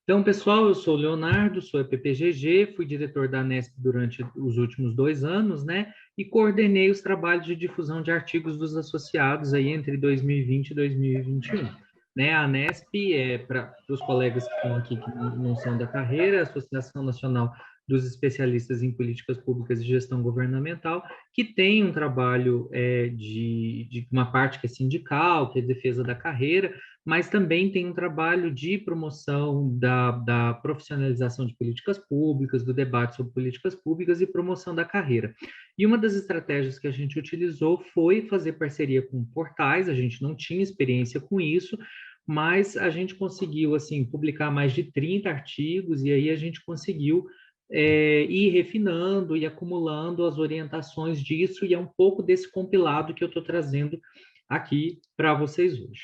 Então, pessoal, eu sou o Leonardo, sou EPPGG, fui diretor da Anesp durante os últimos 2 anos, né? E coordenei os trabalhos de difusão de artigos dos associados aí entre 2020 e 2021. Né? A Anesp para os colegas que estão aqui que não são da carreira, a Associação Nacional dos Especialistas em Políticas Públicas e Gestão Governamental, que tem um trabalho de uma parte que é sindical, que é defesa da carreira, mas também tem um trabalho de promoção da profissionalização de políticas públicas, do debate sobre políticas públicas e promoção da carreira. E uma das estratégias que a gente utilizou foi fazer parceria com portais, a gente não tinha experiência com isso, mas a gente conseguiu, assim, publicar mais de 30 artigos, e aí a gente conseguiu ir refinando e acumulando as orientações disso, e é um pouco desse compilado que eu estou trazendo aqui para vocês hoje,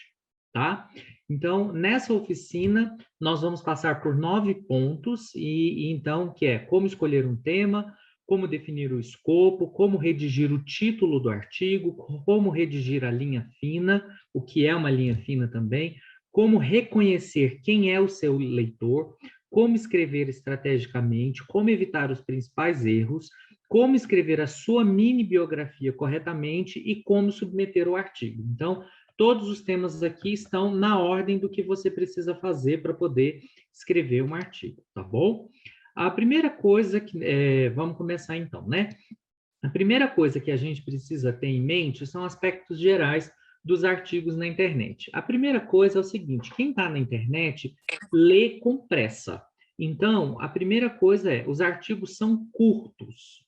tá? Então, nessa oficina, nós vamos passar por 9 pontos, então, que é como escolher um tema, como definir o escopo, como redigir o título do artigo, como redigir a linha fina, o que é uma linha fina também, como reconhecer quem é o seu leitor, como escrever estrategicamente, como evitar os principais erros, como escrever a sua mini biografia corretamente e como submeter o artigo. Então, todos os temas aqui estão na ordem do que você precisa fazer para poder escrever um artigo, tá bom? A primeira coisa vamos começar então, né? A primeira coisa que a gente precisa ter em mente são aspectos gerais dos artigos na internet. A primeira coisa é o seguinte: quem está na internet lê com pressa. Então, a primeira coisa é: os artigos são curtos,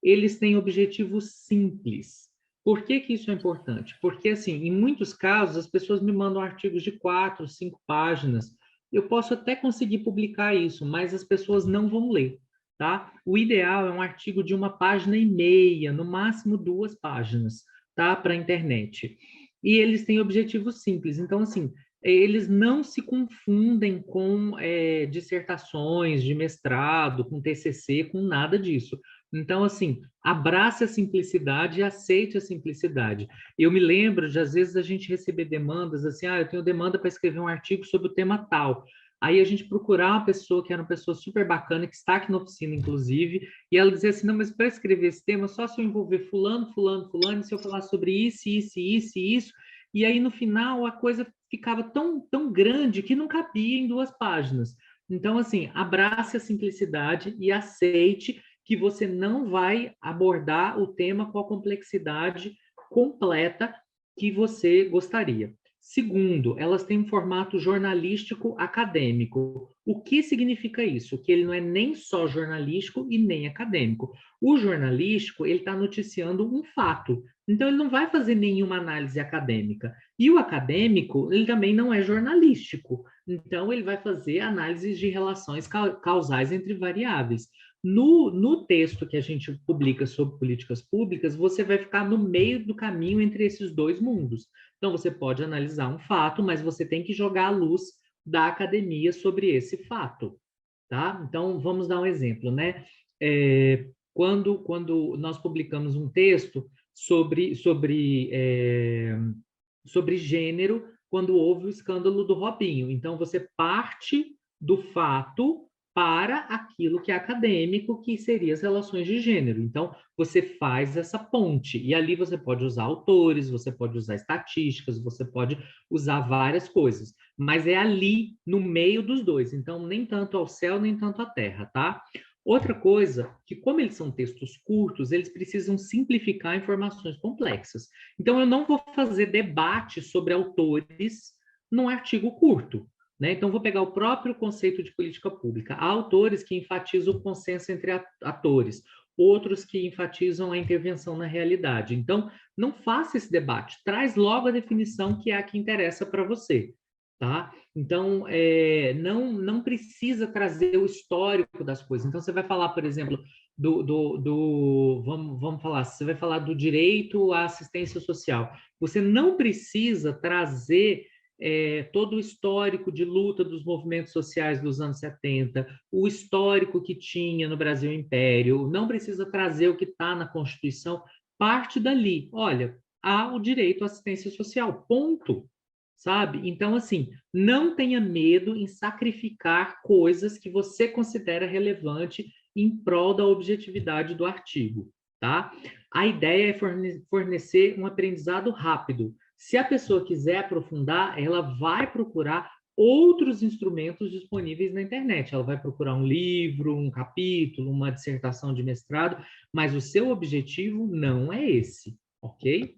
eles têm objetivos simples. Por que que isso é importante? Porque, assim, em muitos casos, as pessoas me mandam artigos de 4, 5 páginas. Eu posso até conseguir publicar isso, mas as pessoas não vão ler, tá? O ideal é um artigo de 1,5 páginas, no máximo 2 páginas, tá? Para a internet. E eles têm objetivos simples. Então, assim, eles não se confundem com dissertações de mestrado, com TCC, com nada disso. Então, assim, abrace a simplicidade e aceite a simplicidade. Eu me lembro de, às vezes, a gente receber demandas assim: eu tenho demanda para escrever um artigo sobre o tema tal. Aí a gente procurar uma pessoa que era uma pessoa super bacana, que está aqui na oficina, inclusive, e ela dizer assim: não, mas para escrever esse tema, só se eu envolver fulano, fulano, fulano, e se eu falar sobre isso, isso, isso e isso. E aí, no final, a coisa ficava tão, tão grande que não cabia em 2 páginas. Então, assim, abrace a simplicidade e aceite que você não vai abordar o tema com a complexidade completa que você gostaria. Segundo, elas têm um formato jornalístico acadêmico. O que significa isso? Que ele não é nem só jornalístico e nem acadêmico. O jornalístico, ele está noticiando um fato. Então, ele não vai fazer nenhuma análise acadêmica. E o acadêmico, ele também não é jornalístico. Então, ele vai fazer análises de relações causais entre variáveis. No texto que a gente publica sobre políticas públicas, você vai ficar no meio do caminho entre esses dois mundos. Então, você pode analisar um fato, mas você tem que jogar a luz da academia sobre esse fato, tá? Então, vamos dar um exemplo, né? Quando nós publicamos um texto sobre gênero, quando houve o escândalo do Robinho. Então, você parte do fato para aquilo que é acadêmico, que seria as relações de gênero. Então, você faz essa ponte, e ali você pode usar autores, você pode usar estatísticas, você pode usar várias coisas, mas é ali, no meio dos dois. Então, nem tanto ao céu, nem tanto à terra, tá? Outra coisa, que como eles são textos curtos, eles precisam simplificar informações complexas. Então, eu não vou fazer debate sobre autores num artigo curto, né? Então, vou pegar o próprio conceito de política pública. Há autores que enfatizam o consenso entre atores, outros que enfatizam a intervenção na realidade. Então, não faça esse debate, traz logo a definição que é a que interessa para você, tá? Então, não precisa trazer o histórico das coisas. Então, você vai falar, por exemplo, vamos falar, você vai falar do direito à assistência social. Você não precisa trazer todo o histórico de luta dos movimentos sociais dos anos 70, o histórico que tinha no Brasil Império, não precisa trazer o que está na Constituição, parte dali. Olha, há o direito à assistência social, ponto. sabe? Então, assim, não tenha medo em sacrificar coisas que você considera relevante em prol da objetividade do artigo, tá? A ideia é fornecer um aprendizado rápido. Se a pessoa quiser aprofundar, ela vai procurar outros instrumentos disponíveis na internet. Ela vai procurar um livro, um capítulo, uma dissertação de mestrado, mas o seu objetivo não é esse, ok?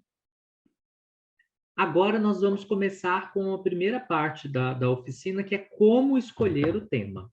Agora nós vamos começar com a primeira parte da oficina, que é como escolher o tema.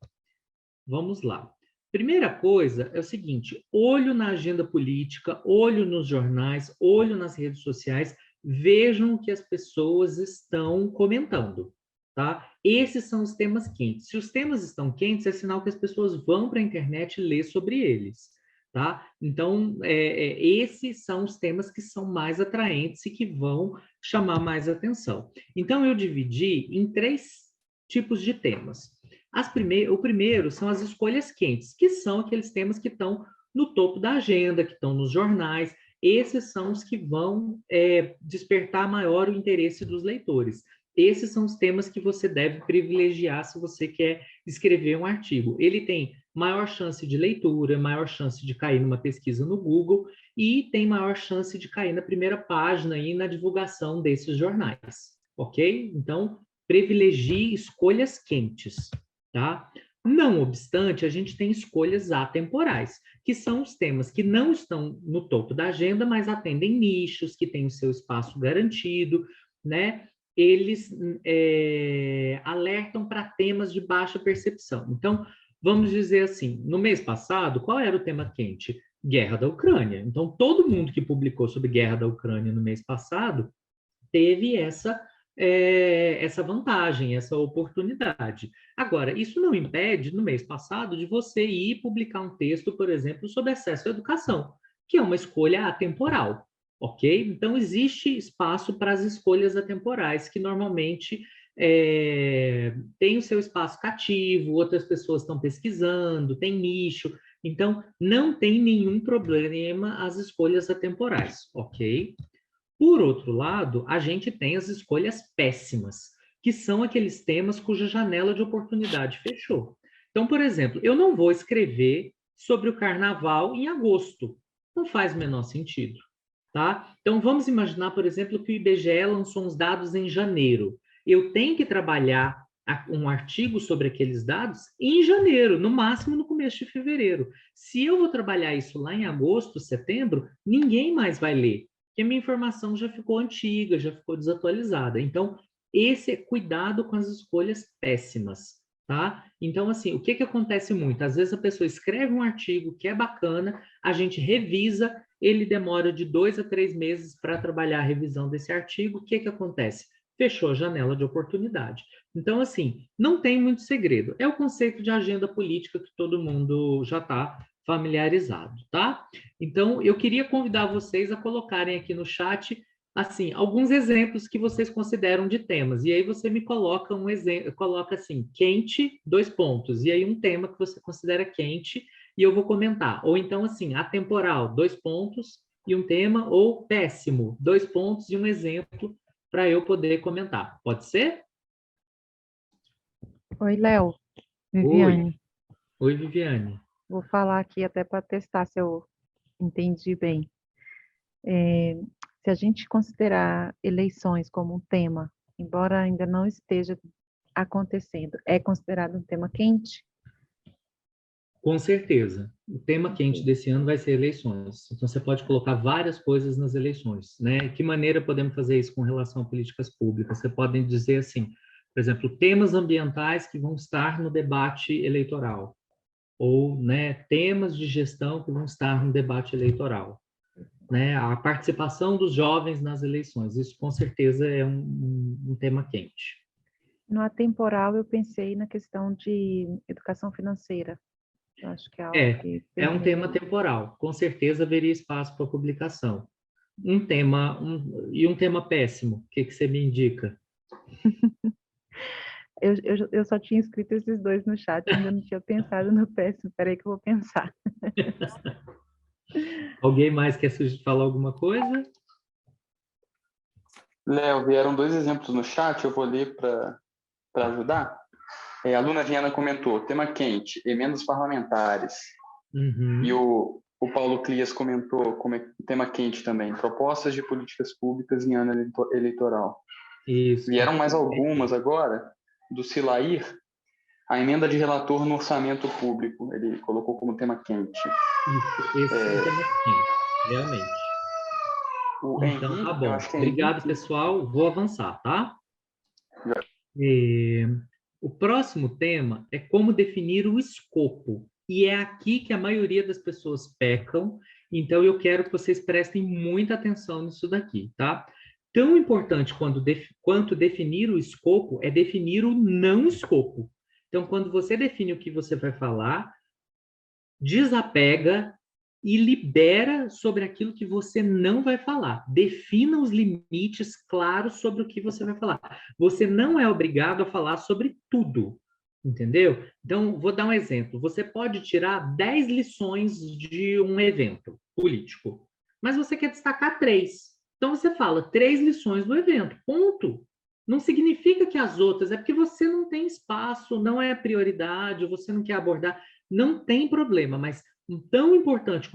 Vamos lá. Primeira coisa é o seguinte: olho na agenda política, olho nos jornais, olho nas redes sociais, vejam o que as pessoas estão comentando, tá? Esses são os temas quentes. Se os temas estão quentes, é sinal que as pessoas vão para a internet ler sobre eles, tá? Então, esses são os temas que são mais atraentes e que vão chamar mais atenção. Então, eu dividi em 3 tipos de temas. O primeiro são as escolhas quentes, que são aqueles temas que estão no topo da agenda, que estão nos jornais. Esses são os que vão despertar maior o interesse dos leitores. Esses são os temas que você deve privilegiar se você quer escrever um artigo. Ele tem maior chance de leitura, maior chance de cair numa pesquisa no Google e tem maior chance de cair na primeira página e na divulgação desses jornais, ok? Então, privilegie escolhas quentes, tá? Não obstante, a gente tem escolhas atemporais, que são os temas que não estão no topo da agenda, mas atendem nichos, que têm o seu espaço garantido, né? Eles alertam para temas de baixa percepção. Então, vamos dizer assim, no mês passado, qual era o tema quente? Guerra da Ucrânia. Então, todo mundo que publicou sobre guerra da Ucrânia no mês passado teve essa vantagem, essa oportunidade. Agora, isso não impede, no mês passado, de você ir publicar um texto, por exemplo, sobre acesso à educação, que é uma escolha atemporal, ok? Então, existe espaço para as escolhas atemporais, que normalmente tem o seu espaço cativo, outras pessoas estão pesquisando, tem nicho, então não tem nenhum problema as escolhas atemporais, ok? Por outro lado, a gente tem as escolhas péssimas, que são aqueles temas cuja janela de oportunidade fechou. Então, por exemplo, eu não vou escrever sobre o carnaval em agosto. Não faz o menor sentido, tá? Então, vamos imaginar, por exemplo, que o IBGE lançou uns dados em janeiro. Eu tenho que trabalhar um artigo sobre aqueles dados em janeiro, no máximo no começo de fevereiro. Se eu vou trabalhar isso lá em agosto, setembro, ninguém mais vai ler, que a minha informação já ficou antiga, já ficou desatualizada. Então, esse é cuidado com as escolhas péssimas, tá? Então, assim, o que que acontece muito? Às vezes a pessoa escreve um artigo que é bacana, a gente revisa, ele demora de 2 a 3 meses para trabalhar a revisão desse artigo. O que que acontece? Fechou a janela de oportunidade. Então, assim, não tem muito segredo. É o conceito de agenda política que todo mundo já está familiarizado, tá? Então, eu queria convidar vocês a colocarem aqui no chat, assim, alguns exemplos que vocês consideram de temas. E aí você me coloca um exemplo, coloca assim, quente, 2 pontos. E aí um tema que você considera quente e eu vou comentar. Ou então, assim, atemporal, 2 pontos e um tema, ou péssimo, 2 pontos e um exemplo para eu poder comentar. Pode ser? Oi, Léo, Oi. Viviane. Oi, Viviane. Vou falar aqui até para testar se eu entendi bem. Se a gente considerar eleições como um tema, embora ainda não esteja acontecendo, é considerado um tema quente? Com certeza. O tema quente desse ano vai ser eleições. Então, você pode colocar várias coisas nas eleições, né? Que maneira podemos fazer isso com relação a políticas públicas? Você pode dizer assim, por exemplo, temas ambientais que vão estar no debate eleitoral, ou, né, temas de gestão que vão estar no debate eleitoral, né? A participação dos jovens nas eleições, isso com certeza é um tema quente. No atemporal, eu pensei na questão de educação financeira. Eu acho que é algo que É um tema permeia. temporal. Com certeza haveria espaço para publicação. Um tema péssimo, o que que você me indica? Eu só tinha escrito esses dois no chat, ainda não tinha pensado no péssimo. Espera aí que eu vou pensar. Alguém mais quer falar alguma coisa? Léo, vieram dois exemplos no chat, eu vou ler para ajudar. A aluna Viana comentou, tema quente, emendas parlamentares. E o Paulo Clias comentou, como tema quente também, propostas de políticas públicas em ano eleitoral. Isso. Vieram mais algumas agora, do Silair, a emenda de relator no orçamento público. Ele colocou como tema quente. Isso, esse é um tema quente, realmente. Então, Henrique, tá bom. Obrigado, Henrique. Pessoal. Vou avançar, tá? O próximo tema é como definir o escopo. E é aqui que a maioria das pessoas pecam, então eu quero que vocês prestem muita atenção nisso daqui, tá? Tão importante quanto definir o escopo é definir o não escopo. Então, quando você define o que você vai falar, desapega e libera sobre aquilo que você não vai falar. Defina os limites claros sobre o que você vai falar. Você não é obrigado a falar sobre tudo, entendeu? Então, vou dar um exemplo. Você pode tirar 10 lições de um evento político, mas você quer destacar 3. Então, você fala 3 lições do evento, ponto. Não significa que as outras, é porque você não tem espaço, não é prioridade, você não quer abordar, não tem problema, mas tão importante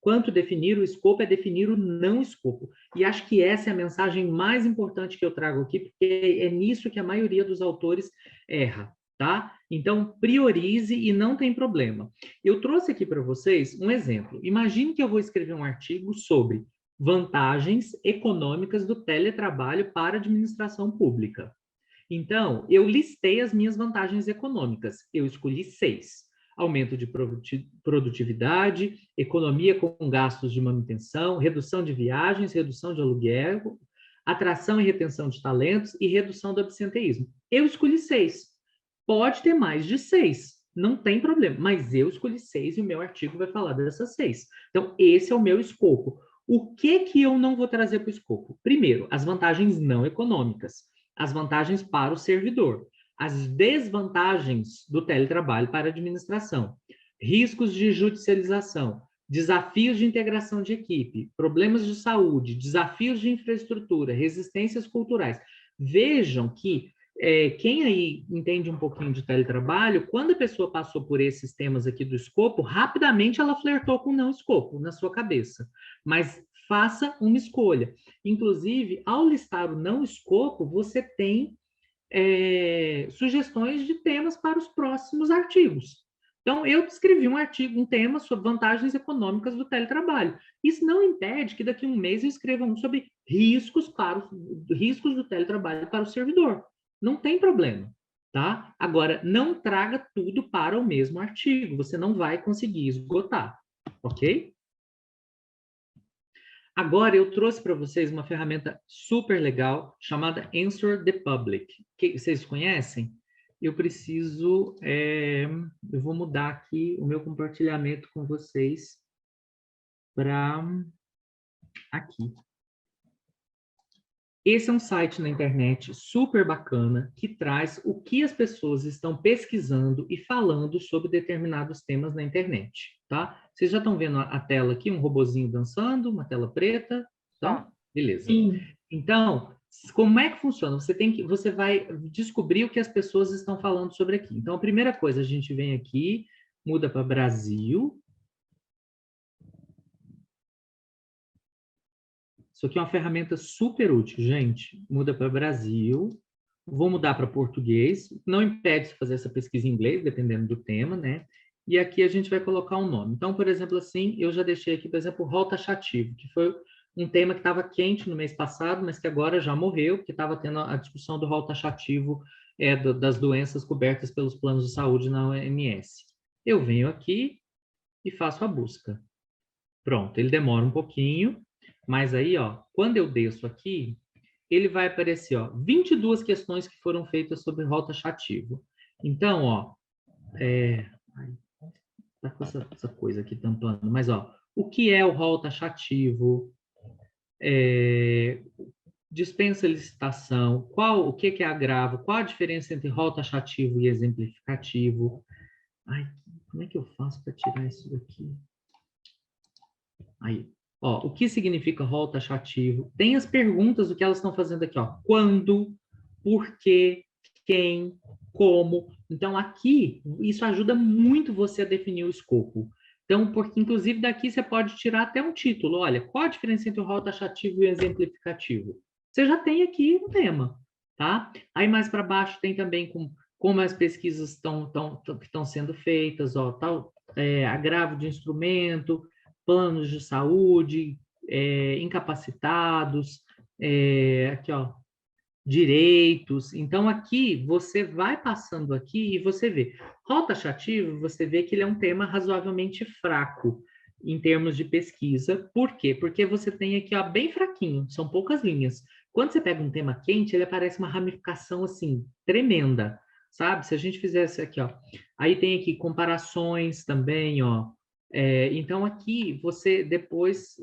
quanto definir o escopo é definir o não escopo. E acho que essa é a mensagem mais importante que eu trago aqui, porque é nisso que a maioria dos autores erra, tá? Então, priorize e não tem problema. Eu trouxe aqui para vocês um exemplo. Imagine que eu vou escrever um artigo sobre vantagens econômicas do teletrabalho para a administração pública. Então, eu listei as minhas vantagens econômicas. Eu escolhi 6. Aumento de produtividade, economia com gastos de manutenção, redução de viagens, redução de aluguel, atração e retenção de talentos e redução do absenteísmo. Eu escolhi 6. Pode ter mais de 6, não tem problema, mas eu escolhi 6 e o meu artigo vai falar dessas 6. Então, esse é o meu escopo. O que eu não vou trazer para o escopo? Primeiro, as vantagens não econômicas, as vantagens para o servidor, as desvantagens do teletrabalho para a administração, riscos de judicialização, desafios de integração de equipe, problemas de saúde, desafios de infraestrutura, resistências culturais. Vejam que quem aí entende um pouquinho de teletrabalho, quando a pessoa passou por esses temas aqui do escopo, rapidamente ela flertou com o não escopo na sua cabeça. Mas faça uma escolha. Inclusive, ao listar o não escopo, você tem sugestões de temas para os próximos artigos. Então, eu escrevi um artigo, um tema sobre vantagens econômicas do teletrabalho. Isso não impede que daqui a um mês eu escreva um sobre riscos do teletrabalho para o servidor. Não tem problema, tá? Agora, não traga tudo para o mesmo artigo. Você não vai conseguir esgotar, ok? Agora, eu trouxe para vocês uma ferramenta super legal chamada Answer the Public. Vocês conhecem? Eu preciso... eu vou mudar aqui o meu compartilhamento com vocês para aqui. Esse é um site na internet super bacana que traz o que as pessoas estão pesquisando e falando sobre determinados temas na internet, tá? Vocês já estão vendo a tela aqui, um robozinho dançando, uma tela preta, tá? Beleza. Sim. Então, como é que funciona? Você vai descobrir o que as pessoas estão falando sobre aqui. Então, a primeira coisa, a gente vem aqui, muda para Brasil. Isso aqui é uma ferramenta super útil, gente. Muda para Brasil. Vou mudar para português. Não impede de fazer essa pesquisa em inglês, dependendo do tema, né? E aqui a gente vai colocar um nome. Então, por exemplo, assim, eu já deixei aqui, por exemplo, rol taxativo, que foi um tema que estava quente no mês passado, mas que agora já morreu, porque estava tendo a discussão do rol taxativo das doenças cobertas pelos planos de saúde na OMS. Eu venho aqui e faço a busca. Pronto, ele demora um pouquinho, mas aí, ó, quando eu desço aqui, ele vai aparecer, ó, 22 questões que foram feitas sobre rol taxativo. Então, ó, tá com essa coisa aqui tampando, mas, ó, o que é o rol taxativo? Dispensa licitação, o que é agravo? Qual a diferença entre rol taxativo e exemplificativo? Ai, como é que eu faço para tirar isso daqui? Aí, Ó, o que significa rol taxativo? Tem as perguntas, o que elas estão fazendo aqui, ó. Quando, por quê, quem, como. Então, aqui, isso ajuda muito você a definir o escopo. Então, porque, inclusive, daqui você pode tirar até um título. Olha, qual a diferença entre o rol taxativo e o exemplificativo? Você já tem aqui um tema, tá? Aí, mais para baixo, tem também como as pesquisas estão sendo feitas, ó, tal, agravo de instrumento, planos de saúde, incapacitados, aqui, ó, direitos. Então, aqui, você vai passando aqui e você vê. Rol taxativo, você vê que ele é um tema razoavelmente fraco em termos de pesquisa. Por quê? Porque você tem aqui, ó, bem fraquinho, são poucas linhas. Quando você pega um tema quente, ele aparece uma ramificação, assim, tremenda, sabe? Se a gente fizesse aqui, ó, aí tem aqui comparações também, ó. Então, aqui, você depois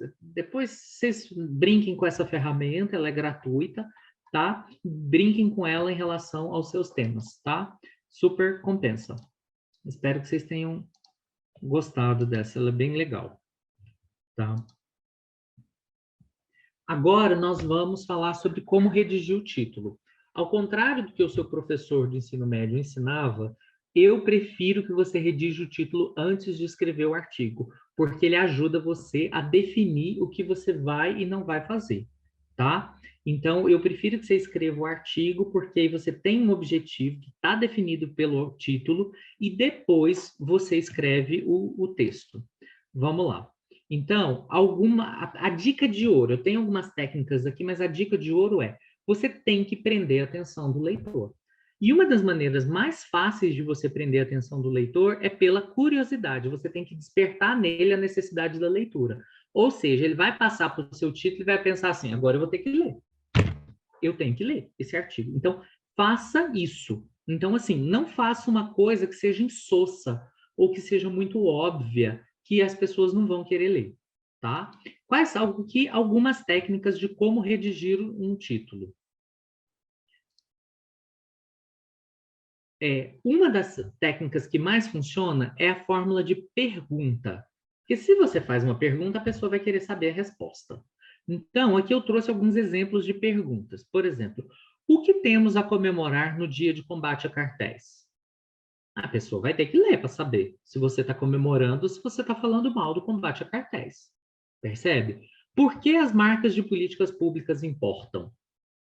vocês brinquem com essa ferramenta, ela é gratuita, tá? Brinquem com ela em relação aos seus temas, tá? Super compensa. Espero que vocês tenham gostado dessa, ela é bem legal, tá? Agora nós vamos falar sobre como redigir o título. Ao contrário do que o seu professor de ensino médio ensinava, eu prefiro que você redija o título antes de escrever o artigo, porque ele ajuda você a definir o que você vai e não vai fazer, tá? Então, eu prefiro que você escreva o artigo, porque aí você tem um objetivo que está definido pelo título, e depois você escreve o texto. Vamos lá. Então, a dica de ouro, eu tenho algumas técnicas aqui, mas a dica de ouro é, você tem que prender a atenção do leitor. E uma das maneiras mais fáceis de você prender a atenção do leitor é pela curiosidade. Você tem que despertar nele a necessidade da leitura. Ou seja, ele vai passar para o seu título e vai pensar assim, agora eu vou ter que ler. Eu tenho que ler esse artigo. Então, faça isso. Então, assim, não faça uma coisa que seja insossa ou que seja muito óbvia, que as pessoas não vão querer ler, tá? Quais são algumas técnicas de como redigir um título? Uma das técnicas que mais funciona é a fórmula de pergunta. Porque se você faz uma pergunta, a pessoa vai querer saber a resposta. Então, aqui eu trouxe alguns exemplos de perguntas. Por exemplo, o que temos a comemorar no dia de combate a cartéis? A pessoa vai ter que ler para saber se você está comemorando ou se você está falando mal do combate a cartéis. Percebe? Por que as marcas de políticas públicas importam?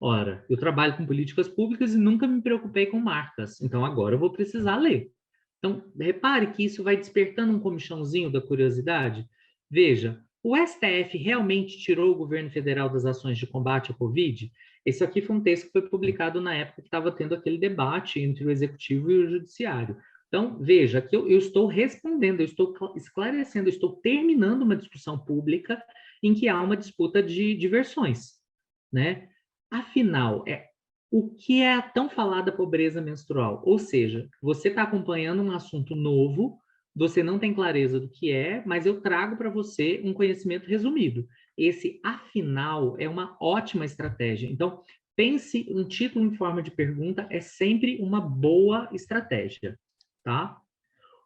Ora, eu trabalho com políticas públicas e nunca me preocupei com marcas, então agora eu vou precisar ler. Então, repare que isso vai despertando um comichãozinho da curiosidade. Veja, o STF realmente tirou o governo federal das ações de combate à Covid? Esse aqui foi um texto que foi publicado na época que estava tendo aquele debate entre o executivo e o judiciário. Então, veja que eu estou respondendo, eu estou esclarecendo, eu estou terminando uma discussão pública em que há uma disputa de versões, né? Afinal, o que é a tão falada pobreza menstrual? Ou seja, você está acompanhando um assunto novo, você não tem clareza do que é, mas eu trago para você um conhecimento resumido. Esse, afinal, é uma ótima estratégia. Então, pense um título em forma de pergunta é sempre uma boa estratégia, tá?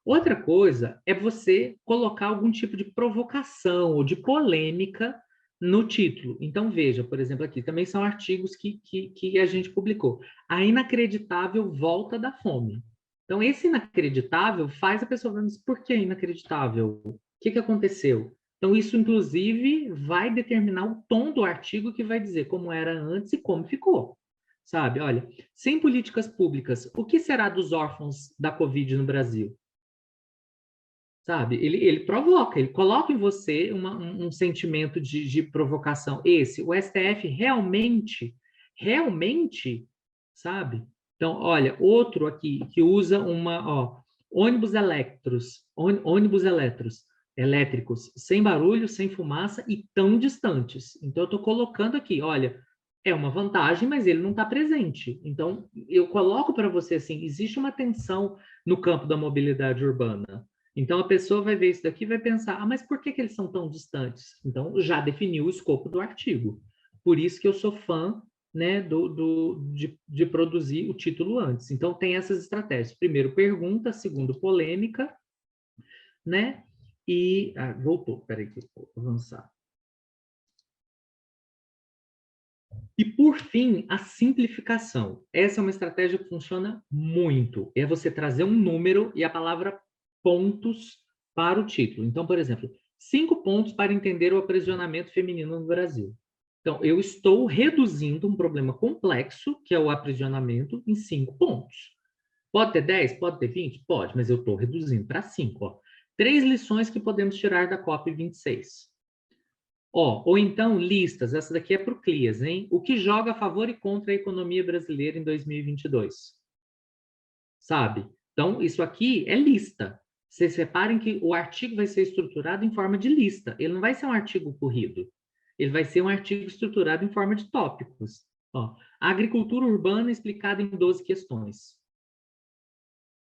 Outra coisa é você colocar algum tipo de provocação ou de polêmica no título. Então, veja, por exemplo, aqui também são artigos que a gente publicou. A inacreditável volta da fome. Então, esse inacreditável faz a pessoa ver, mas por que inacreditável? O que aconteceu? Então, isso, inclusive, vai determinar o tom do artigo que vai dizer como era antes e como ficou. Sabe? Olha, sem políticas públicas, o que será dos órfãos da Covid no Brasil? Sabe? Ele provoca, ele coloca em você um sentimento de provocação. O STF realmente, sabe? Então, olha, outro aqui que usa ônibus elétricos, sem barulho, sem fumaça e tão distantes. Então, eu estou colocando aqui, olha, é uma vantagem, mas ele não está presente. Então, eu coloco para você assim, existe uma tensão no campo da mobilidade urbana. Então, a pessoa vai ver isso daqui e vai pensar, mas por que eles são tão distantes? Então, já definiu o escopo do artigo. Por isso que eu sou fã, né, de produzir o título antes. Então, tem essas estratégias. Primeiro, pergunta. Segundo, polêmica, né? E... voltou. Peraí que eu vou avançar. E, por fim, a simplificação. Essa é uma estratégia que funciona muito. É você trazer um número e a palavra pontos para o título. Então, por exemplo, 5 pontos para entender o aprisionamento feminino no Brasil. Então, eu estou reduzindo um problema complexo, que é o aprisionamento, em 5 pontos. Pode ter 10? Pode ter 20? Pode, mas eu estou reduzindo para 5. 3 lições que podemos tirar da COP26. Ou então listas, essa daqui é para o CLIAS, hein? O que joga a favor e contra a economia brasileira em 2022? Sabe? Então, isso aqui é lista. Vocês reparem que o artigo vai ser estruturado em forma de lista. Ele não vai ser um artigo corrido. Ele vai ser um artigo estruturado em forma de tópicos. Ó, a agricultura urbana explicada em 12 questões.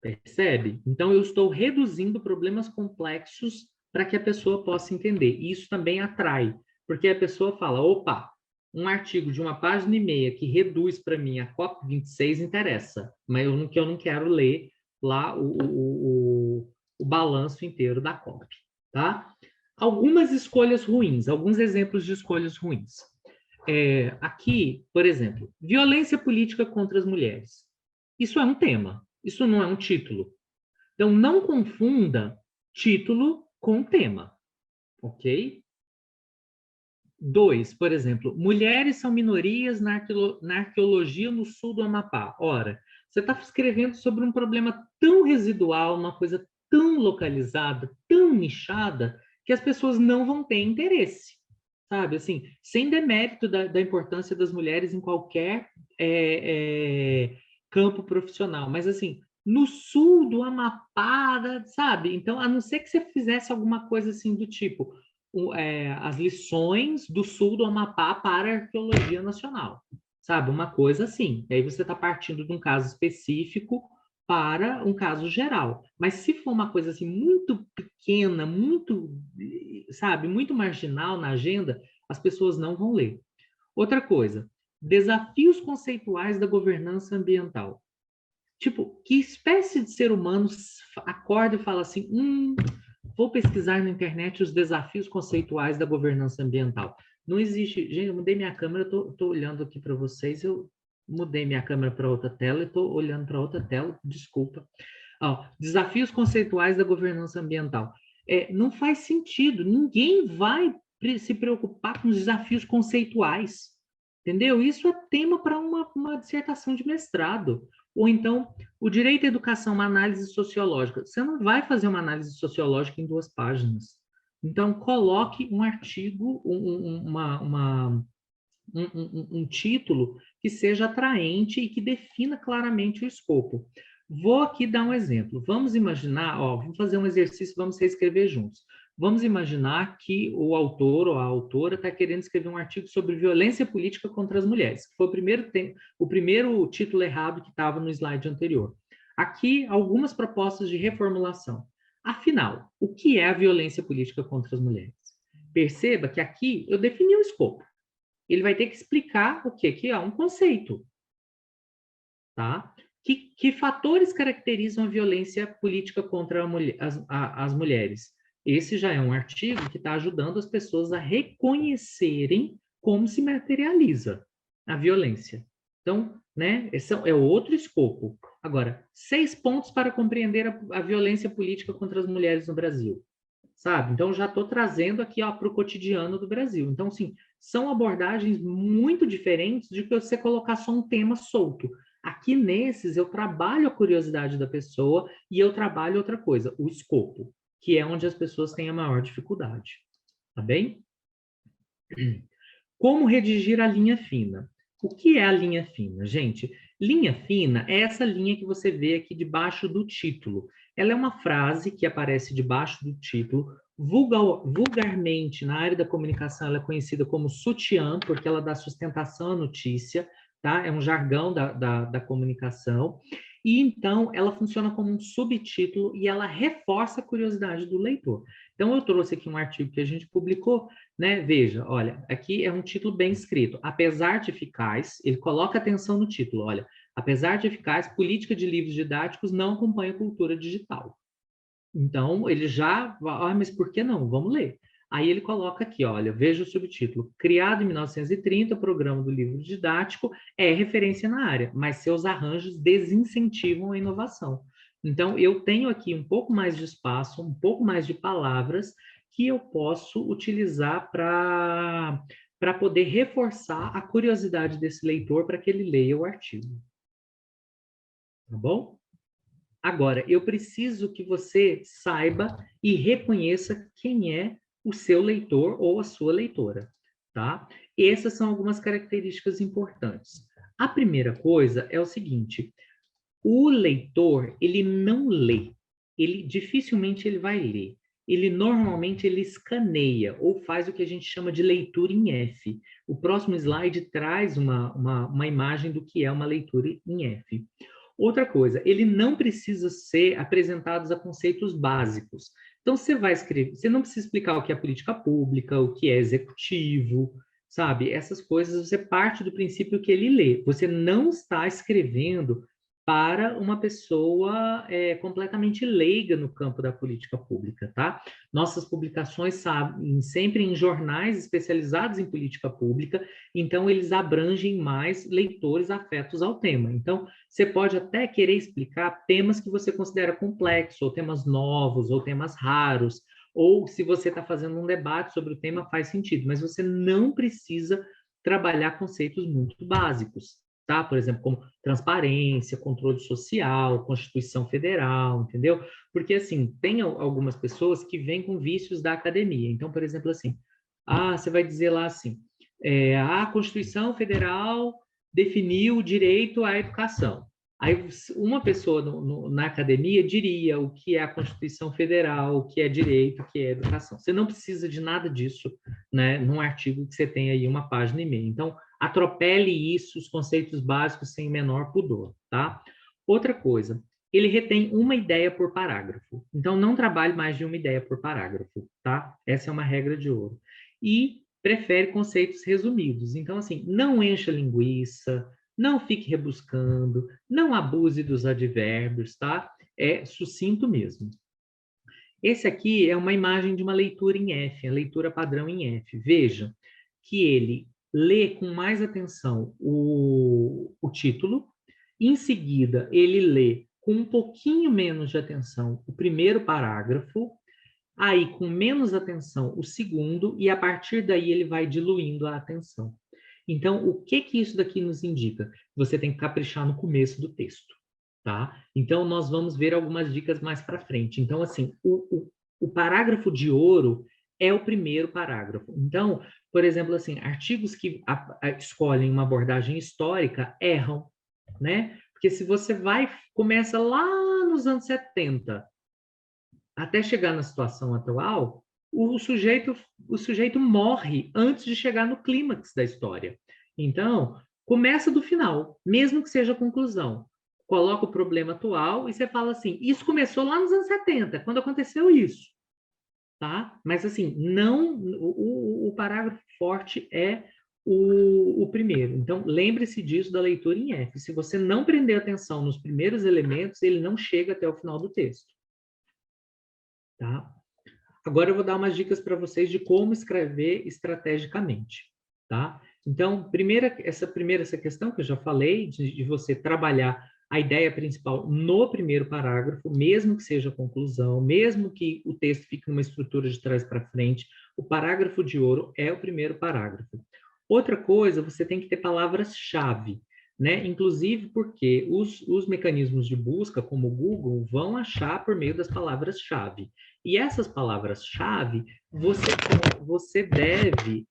Percebe? Então, eu estou reduzindo problemas complexos para que a pessoa possa entender. E isso também atrai, porque a pessoa fala, opa, um artigo de 1,5 página que reduz para mim a COP26 interessa, mas eu não quero ler lá o balanço inteiro da COP, tá? Algumas escolhas ruins, alguns exemplos de escolhas ruins. Aqui, por exemplo, violência política contra as mulheres. Isso é um tema, isso não é um título. Então, não confunda título com tema, ok? 2, por exemplo, mulheres são minorias na arqueologia no sul do Amapá. Ora, você está escrevendo sobre um problema tão residual, uma coisa tão localizada, tão nichada, que as pessoas não vão ter interesse, sabe? Assim, sem demérito da importância das mulheres em qualquer campo profissional, mas assim, no sul do Amapá, sabe? Então, a não ser que você fizesse alguma coisa assim do tipo as lições do sul do Amapá para a arqueologia nacional, sabe? Uma coisa assim. E aí você está partindo de um caso específico para um caso geral. Mas se for uma coisa assim muito pequena, muito, sabe, muito marginal na agenda, as pessoas não vão ler. Outra coisa, desafios conceituais da governança ambiental. Tipo, que espécie de ser humano acorda e fala assim, vou pesquisar na internet os desafios conceituais da governança ambiental. Não existe. Gente, eu mudei minha câmera, eu tô olhando aqui para vocês, eu mudei minha câmera para outra tela e estou olhando para outra tela, desculpa. Desafios conceituais da governança ambiental. Não faz sentido, ninguém vai se preocupar com os desafios conceituais, entendeu? Isso é tema para uma dissertação de mestrado. Ou então, o direito à educação, uma análise sociológica. Você não vai fazer uma análise sociológica em 2 páginas. Então, coloque um artigo, um título que seja atraente e que defina claramente o escopo. Vou aqui dar um exemplo. Vamos imaginar, vamos fazer um exercício, vamos reescrever juntos. Vamos imaginar que o autor ou a autora está querendo escrever um artigo sobre violência política contra as mulheres, que foi o primeiro título errado que estava no slide anterior. Aqui, algumas propostas de reformulação. Afinal, o que é a violência política contra as mulheres? Perceba que aqui eu defini o escopo. Ele vai ter que explicar o que é um conceito. Tá? Que fatores caracterizam a violência política contra as mulheres? Esse já é um artigo que está ajudando as pessoas a reconhecerem como se materializa a violência. Então, né, esse é outro escopo. Agora, 6 pontos para compreender a violência política contra as mulheres no Brasil. Sabe? Então, já estou trazendo aqui para o cotidiano do Brasil. Então, sim, são abordagens muito diferentes de que você colocar só um tema solto. Aqui nesses, eu trabalho a curiosidade da pessoa e eu trabalho outra coisa, o escopo, que é onde as pessoas têm a maior dificuldade. Tá bem? Como redigir a linha fina? O que é a linha fina, gente? Linha fina é essa linha que você vê aqui debaixo do título. Ela é uma frase que aparece debaixo do título. Vulgarmente, na área da comunicação, ela é conhecida como sutiã, porque ela dá sustentação à notícia, tá? É um jargão da comunicação. E, então, ela funciona como um subtítulo e ela reforça a curiosidade do leitor. Então, eu trouxe aqui um artigo que a gente publicou, né? Veja, olha, aqui é um título bem escrito. Apesar de eficaz, ele coloca atenção no título, olha, apesar de eficaz, política de livros didáticos não acompanha a cultura digital. Então, ele já, mas por que não? Vamos ler. Aí ele coloca aqui, olha, veja o subtítulo. Criado em 1930, o programa do livro didático é referência na área, mas seus arranjos desincentivam a inovação. Então, eu tenho aqui um pouco mais de espaço, um pouco mais de palavras que eu posso utilizar para poder reforçar a curiosidade desse leitor para que ele leia o artigo. Tá bom? Agora, eu preciso que você saiba e reconheça quem é o seu leitor ou a sua leitora, tá? Essas são algumas características importantes. A primeira coisa é o seguinte: o leitor, ele não lê, ele dificilmente ele vai ler. Ele normalmente ele escaneia ou faz o que a gente chama de leitura em F. O próximo slide traz uma imagem do que é uma leitura em F. Outra coisa, ele não precisa ser apresentado a conceitos básicos. Então, você vai escrever, você não precisa explicar o que é política pública, o que é executivo, sabe? Essas coisas, você parte do princípio que ele lê. Você não está escrevendo para uma pessoa completamente leiga no campo da política pública, tá? Nossas publicações sabem sempre em jornais especializados em política pública, então eles abrangem mais leitores afetos ao tema. Então, você pode até querer explicar temas que você considera complexos, ou temas novos, ou temas raros, ou se você está fazendo um debate sobre o tema, faz sentido, mas você não precisa trabalhar conceitos muito básicos, tá? Por exemplo, como transparência, controle social, Constituição Federal, entendeu? Porque, assim, tem algumas pessoas que vêm com vícios da academia. Então, por exemplo, assim, você vai dizer lá assim, a Constituição Federal definiu o direito à educação. Aí uma pessoa na academia diria o que é a Constituição Federal, o que é direito, o que é educação. Você não precisa de nada disso, né, num artigo que você tem aí 1,5 páginas. Então, atropele isso, os conceitos básicos, sem menor pudor, tá? Outra coisa, ele retém uma ideia por parágrafo. Então, não trabalhe mais de uma ideia por parágrafo, tá? Essa é uma regra de ouro. E prefere conceitos resumidos. Então, assim, não encha linguiça, não fique rebuscando, não abuse dos advérbios, tá? É sucinto mesmo. Esse aqui é uma imagem de uma leitura em F, a leitura padrão em F. Veja que ele lê com mais atenção o título, em seguida ele lê com um pouquinho menos de atenção o primeiro parágrafo, aí com menos atenção o segundo, e a partir daí ele vai diluindo a atenção. Então, o que isso daqui nos indica? Você tem que caprichar no começo do texto, tá? Então, nós vamos ver algumas dicas mais para frente. Então, assim, o parágrafo de ouro é o primeiro parágrafo. Então, por exemplo, assim, artigos que escolhem uma abordagem histórica erram, né? Porque se você começa lá nos anos 70, até chegar na situação atual, o sujeito morre antes de chegar no clímax da história. Então, começa do final, mesmo que seja a conclusão. Coloca o problema atual e você fala assim, isso começou lá nos anos 70, quando aconteceu isso. Tá? Mas, assim, não, o parágrafo forte é o primeiro. Então, lembre-se disso da leitura em F. Se você não prender atenção nos primeiros elementos, ele não chega até o final do texto. Tá? Agora eu vou dar umas dicas para vocês de como escrever estrategicamente, tá? Então, essa questão que eu já falei, de você trabalhar a ideia principal no primeiro parágrafo, mesmo que seja a conclusão, mesmo que o texto fique numa estrutura de trás para frente, o parágrafo de ouro é o primeiro parágrafo. Outra coisa, você tem que ter palavras-chave, né? Inclusive porque os mecanismos de busca, como o Google, vão achar por meio das palavras-chave. E essas palavras-chave, você deve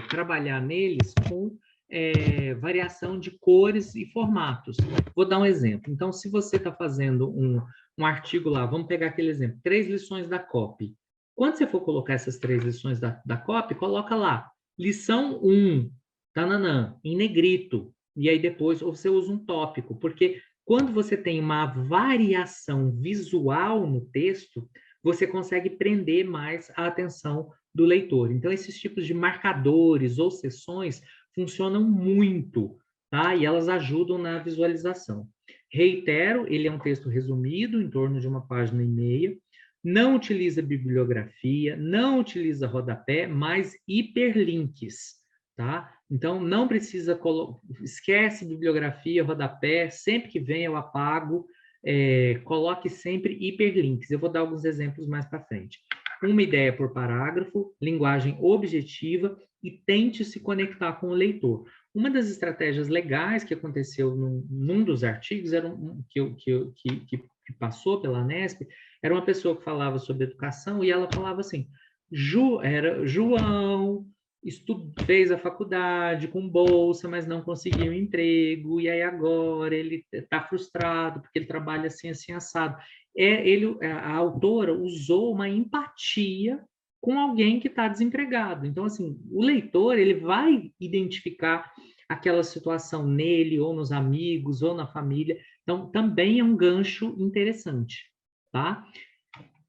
trabalhar neles com variação de cores e formatos. Vou dar um exemplo. Então, se você está fazendo um artigo lá, vamos pegar aquele exemplo, 3 lições da COP. Quando você for colocar essas 3 lições da COP, coloca lá, lição 1, tananã, em negrito. E aí depois você usa um tópico, porque quando você tem uma variação visual no texto, você consegue prender mais a atenção do leitor. Então, esses tipos de marcadores ou seções funcionam muito, tá? E elas ajudam na visualização. Reitero, ele é um texto resumido, em torno de 1,5 páginas. não utiliza bibliografia, não utiliza rodapé, mas hiperlinks, tá? Então, não precisa, esquece bibliografia, rodapé, sempre que vem eu apago, coloque sempre hiperlinks. Eu vou dar alguns exemplos mais para frente. Uma ideia por parágrafo, linguagem objetiva e tente se conectar com o leitor. Uma das estratégias legais que aconteceu num dos artigos, que passou pela Nesp, era uma pessoa que falava sobre educação e ela falava assim, João fez a faculdade com bolsa, mas não conseguiu emprego, e aí agora ele está frustrado porque ele trabalha assim, assim, assado. A autora usou uma empatia com alguém que está desempregado. Então, assim, o leitor, ele vai identificar aquela situação nele, ou nos amigos, ou na família. Então, também é um gancho interessante, tá?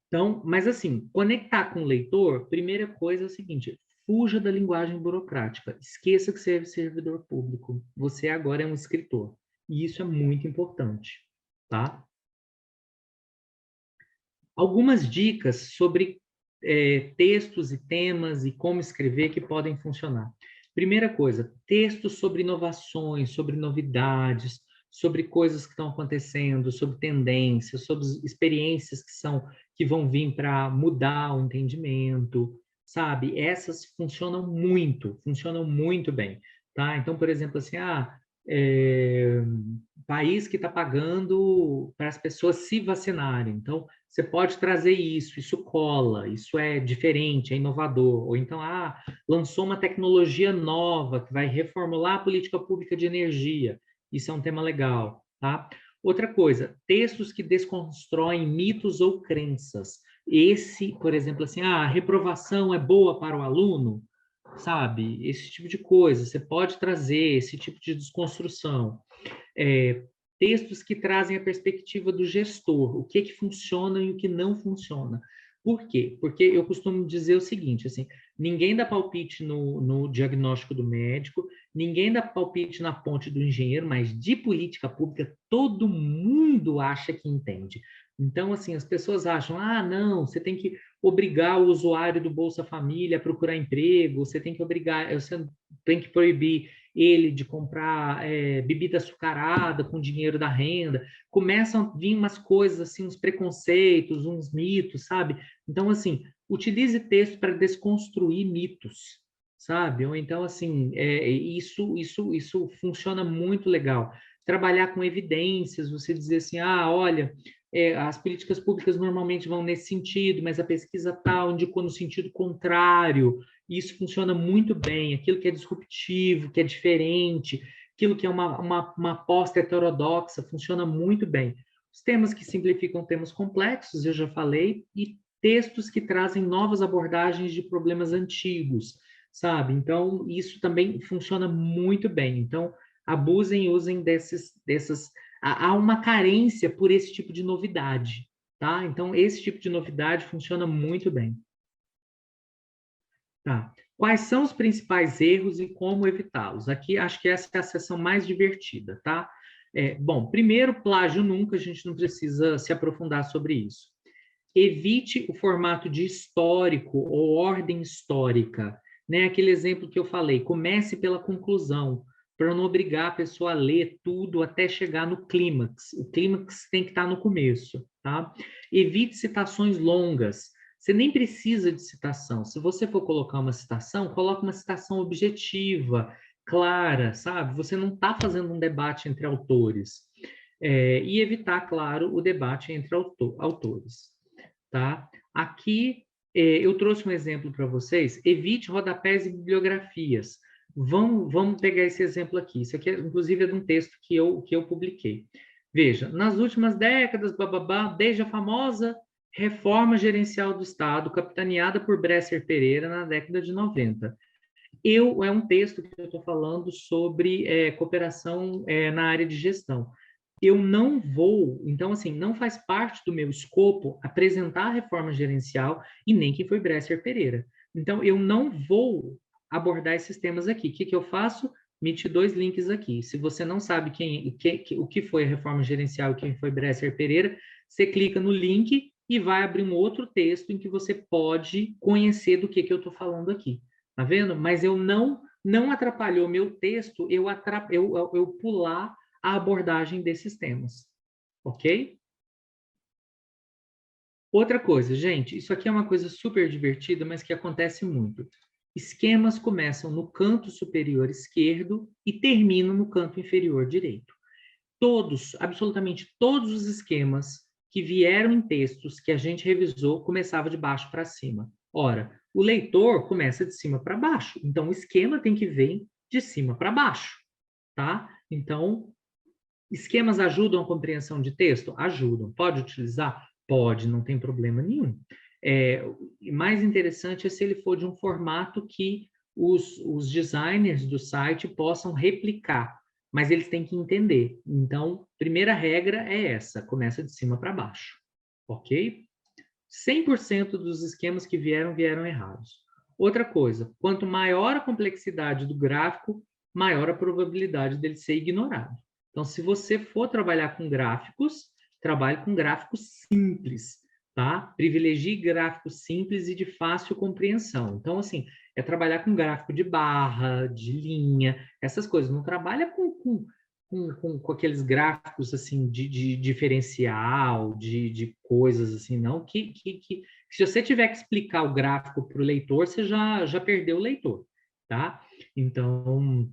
Então, mas assim, conectar com o leitor, primeira coisa é o seguinte, fuja da linguagem burocrática. Esqueça que você é servidor público. Você agora é um escritor. E isso é muito importante, tá? Algumas dicas sobre textos e temas e como escrever que podem funcionar. Primeira coisa, textos sobre inovações, sobre novidades, sobre coisas que estão acontecendo, sobre tendências, sobre experiências que vão vir para mudar o entendimento, sabe? Essas funcionam muito bem, tá? Então, por exemplo, assim, país que está pagando para as pessoas se vacinarem. Então, você pode trazer isso cola, isso é diferente, é inovador. Ou então, lançou uma tecnologia nova que vai reformular a política pública de energia. Isso é um tema legal, tá? Outra coisa, textos que desconstroem mitos ou crenças. Esse, por exemplo, assim, a reprovação é boa para o aluno, sabe? Esse tipo de coisa. Você pode trazer esse tipo de desconstrução. Textos que trazem a perspectiva do gestor, o que funciona e o que não funciona. Por quê? Porque eu costumo dizer o seguinte, assim, ninguém dá palpite no diagnóstico do médico, ninguém dá palpite na ponte do engenheiro, mas de política pública todo mundo acha que entende. Então, assim, as pessoas acham, não, você tem que obrigar o usuário do Bolsa Família a procurar emprego, você tem que proibir ele de comprar bebida açucarada com dinheiro da renda, começam a vir umas coisas assim, uns preconceitos, uns mitos, sabe? Então, assim, utilize texto para desconstruir mitos, sabe? Ou então, assim, isso funciona muito legal. Trabalhar com evidências, você dizer assim, olha, as políticas públicas normalmente vão nesse sentido, mas a pesquisa tal indicou no sentido contrário. Isso funciona muito bem. Aquilo que é disruptivo, que é diferente, aquilo que é uma aposta heterodoxa, funciona muito bem. Os temas que simplificam temas complexos, eu já falei, e textos que trazem novas abordagens de problemas antigos, sabe? Então, isso também funciona muito bem. Então, abusem e usem dessas. Há uma carência por esse tipo de novidade, tá? Então, esse tipo de novidade funciona muito bem. Tá. Quais são os principais erros e como evitá-los? Aqui, acho que essa é a seção mais divertida, tá? Bom, primeiro, plágio nunca, a gente não precisa se aprofundar sobre isso. Evite o formato de histórico ou ordem histórica, né? Aquele exemplo que eu falei, comece pela conclusão, para não obrigar a pessoa a ler tudo até chegar no clímax. O clímax tem que estar no começo, tá? Evite citações longas. Você nem precisa de citação. Se você for colocar uma citação, coloque uma citação objetiva, clara, sabe? Você não está fazendo um debate entre autores. E evitar, claro, o debate entre autores. Tá? Aqui, eu trouxe um exemplo para vocês. Evite rodapés e bibliografias. Vamos pegar esse exemplo aqui. Isso aqui, inclusive, é de um texto que eu publiquei. Veja, nas últimas décadas, desde a famosa reforma gerencial do Estado, capitaneada por Bresser Pereira na década de 90. É um texto que eu estou falando sobre cooperação na área de gestão. Eu não vou, então, assim, não faz parte do meu escopo apresentar a reforma gerencial e nem quem foi Bresser Pereira. Então, eu não vou abordar esses temas aqui. O que eu faço? Emite 2 links aqui. Se você não sabe o que foi a reforma gerencial e quem foi Bresser Pereira, você clica no link e vai abrir um outro texto em que você pode conhecer do que eu estou falando aqui. Tá vendo? Mas eu não atrapalhou meu texto eu pular a abordagem desses temas. Ok? Outra coisa, gente, isso aqui é uma coisa super divertida, mas que acontece muito. Esquemas começam no canto superior esquerdo e terminam no canto inferior direito. Todos, absolutamente todos os esquemas que vieram em textos que a gente revisou começava de baixo para cima. Ora, o leitor começa de cima para baixo, então o esquema tem que vir de cima para baixo, tá? Então, esquemas ajudam a compreensão de texto? Ajudam. Pode utilizar? Pode, não tem problema nenhum. Mais interessante é se ele for de um formato que os designers do site possam replicar, mas eles têm que entender. Então, primeira regra é essa, começa de cima para baixo, ok? 100% dos esquemas que vieram errados. Outra coisa, quanto maior a complexidade do gráfico, maior a probabilidade dele ser ignorado. Então, se você for trabalhar com gráficos, trabalhe com gráficos simples, tá? Privilegie gráficos simples e de fácil compreensão. Então, assim, é trabalhar com gráfico de barra, de linha, essas coisas. Não trabalha com aqueles gráficos, assim, de diferencial, de coisas, assim, não. Que se você tiver que explicar o gráfico para o leitor, você já perdeu o leitor, tá? Então,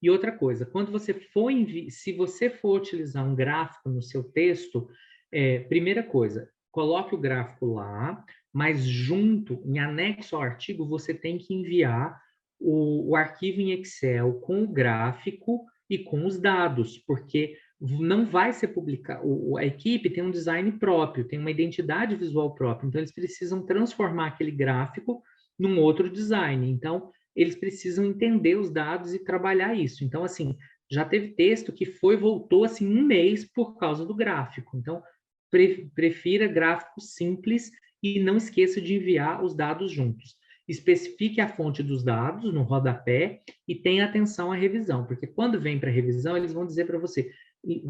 e outra coisa, quando você for se você for utilizar um gráfico no seu texto, primeira coisa, coloque o gráfico lá, mas junto, em anexo ao artigo, você tem que enviar o arquivo em Excel com o gráfico e com os dados, porque não vai ser publicado. A equipe tem um design próprio, tem uma identidade visual própria, então eles precisam transformar aquele gráfico num outro design. Então, eles precisam entender os dados e trabalhar isso. Então, assim, já teve texto que voltou assim um mês por causa do gráfico. Então, prefira gráfico simples e não esqueça de enviar os dados juntos. Especifique a fonte dos dados no rodapé e tenha atenção à revisão, porque quando vem para a revisão, eles vão dizer para você,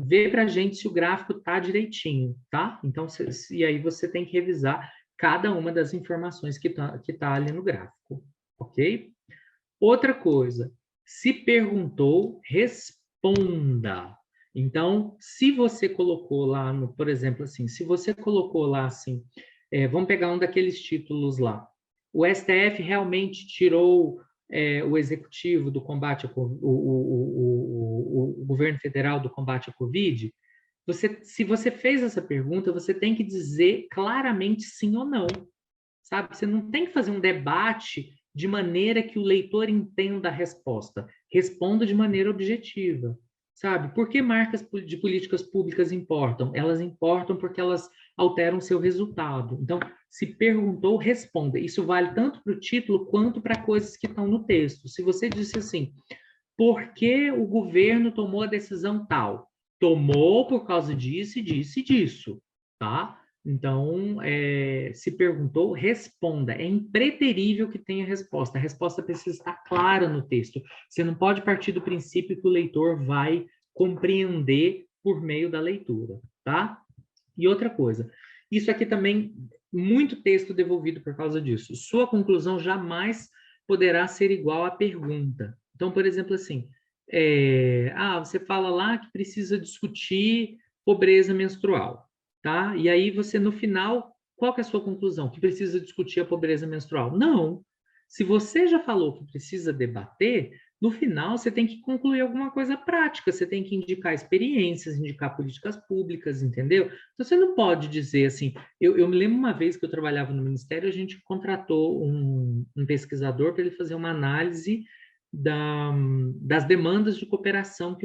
vê para a gente se o gráfico está direitinho, tá? Então, e aí você tem que revisar cada uma das informações que tá ali no gráfico, ok? Outra coisa, se perguntou, responda. Então, se você colocou lá, por exemplo, assim, se você colocou lá assim, vamos pegar um daqueles títulos lá. O STF realmente tirou o executivo do combate o governo federal do combate à Covid? Se você fez essa pergunta, você tem que dizer claramente sim ou não, sabe? Você não tem que fazer um debate de maneira que o leitor entenda a resposta. Responda de maneira objetiva, sabe? Por que marcas de políticas públicas importam? Elas importam porque elas alteram seu resultado. Então, se perguntou, responda. Isso vale tanto para o título quanto para coisas que estão no texto. Se você disse assim, por que o governo tomou a decisão tal? Tomou por causa disso, disso e disso, tá? Então, se perguntou, responda. É impreterível que tenha resposta. A resposta precisa estar clara no texto. Você não pode partir do princípio que o leitor vai compreender por meio da leitura, tá? E outra coisa, isso aqui também, muito texto devolvido por causa disso. Sua conclusão jamais poderá ser igual à pergunta. Então, por exemplo, assim, você fala lá que precisa discutir pobreza menstrual, tá? E aí você, no final, qual que é a sua conclusão? Que precisa discutir a pobreza menstrual? Não. Se você já falou que precisa debater, no final você tem que concluir alguma coisa prática, você tem que indicar experiências, indicar políticas públicas, entendeu? Então você não pode dizer assim, eu me lembro uma vez que eu trabalhava no Ministério, a gente contratou um pesquisador para ele fazer uma análise das demandas de cooperação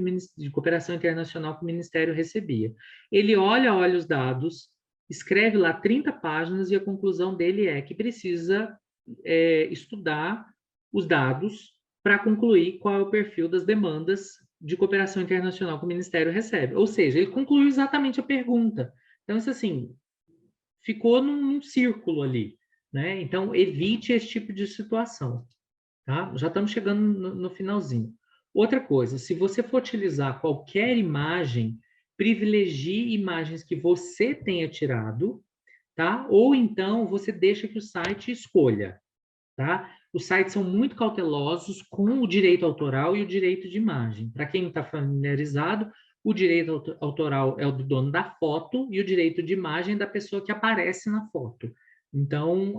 internacional que o Ministério recebia. Ele olha os dados, escreve lá 30 páginas e a conclusão dele é que precisa estudar os dados para concluir qual é o perfil das demandas de cooperação internacional que o Ministério recebe. Ou seja, ele concluiu exatamente a pergunta. Então, isso assim, ficou num círculo ali, né? Então, evite esse tipo de situação. Tá? Já estamos chegando no finalzinho. Outra coisa, se você for utilizar qualquer imagem privilegie imagens que você tenha tirado, tá? Ou então você deixa que o site escolha, tá? Os sites são muito cautelosos com o direito autoral e o direito de imagem. Para quem não está familiarizado, o direito autoral é o do dono da foto e o direito de imagem é da pessoa que aparece na foto. Então,